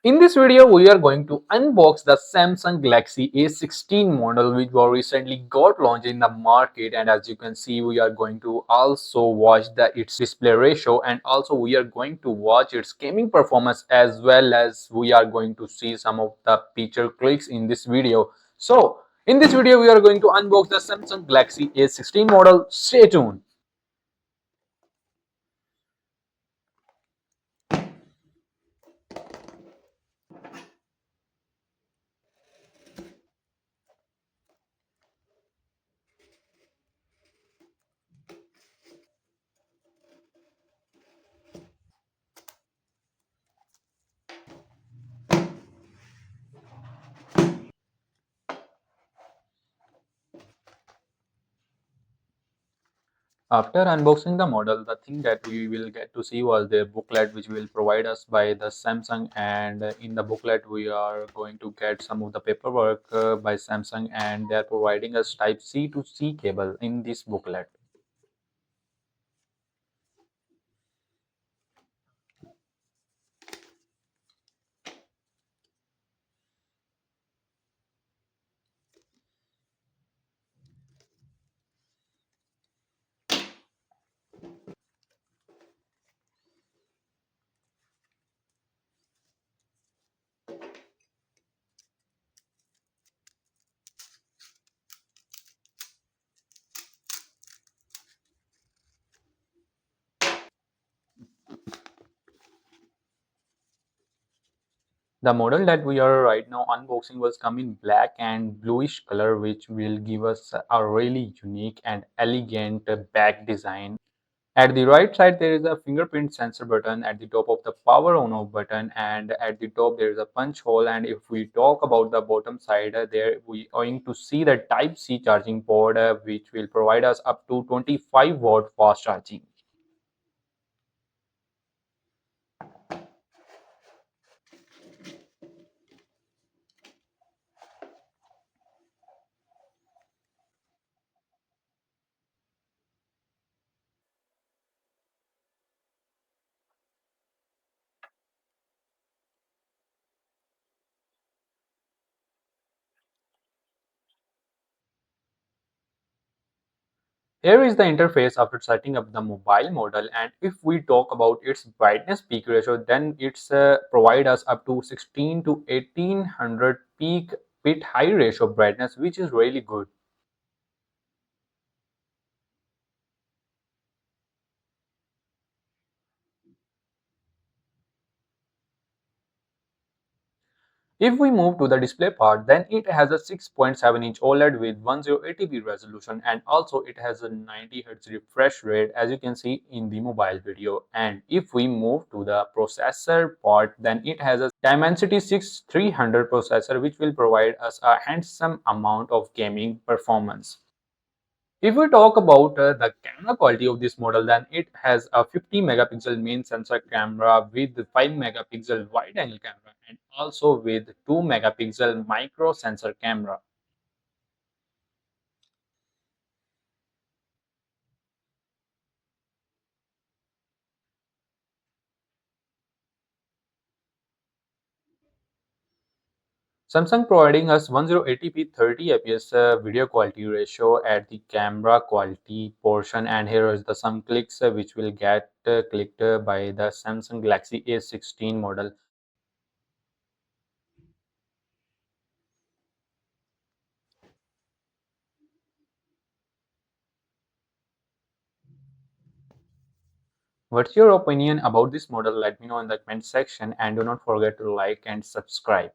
In this video, we are going to unbox the Samsung Galaxy A16 model which was recently got launched in the market, and as you can see we are going to also watch its display ratio, and also we are going to watch its gaming performance, as well as we are going to see some of the feature clicks in this video. So in this video we are going to unbox the Samsung Galaxy A16 model. Stay tuned. After unboxing the model, the thing that we will get to see was the booklet which will provide us by the Samsung, and in the booklet we are going to get some of the paperwork by Samsung, and they are providing us type C to C cable in this booklet. The model that we are right now unboxing was come in black and bluish color, which will give us a really unique and elegant back design. At the right side, there is a fingerprint sensor button, at the top of the power on off button, and at the top there is a punch hole. And if we talk about the bottom side, there we are going to see the Type C charging port, which will provide us up to 25-watt fast charging. Here is the interface after setting up the mobile model, and if we talk about its brightness peak ratio, then it's provide us up to 16 to 1800 peak bit high ratio brightness, which is really good. If we move to the display part, then it has a 6.7-inch OLED with 1080p resolution, and also it has a 90Hz refresh rate, as you can see in the mobile video. And if we move to the processor part, then it has a Dimensity 6300 processor, which will provide us a handsome amount of gaming performance. If we talk about the camera quality of this model, then it has a 50 megapixel main sensor camera with 5 megapixel wide angle camera, and also with 2 megapixel micro sensor camera. Samsung providing us 1080p 30 fps video quality ratio at the camera quality portion, and here is the some clicks which will get clicked by the Samsung Galaxy A16 model. What's your opinion about this model? Let me know in the comment section, and do not forget to like and subscribe.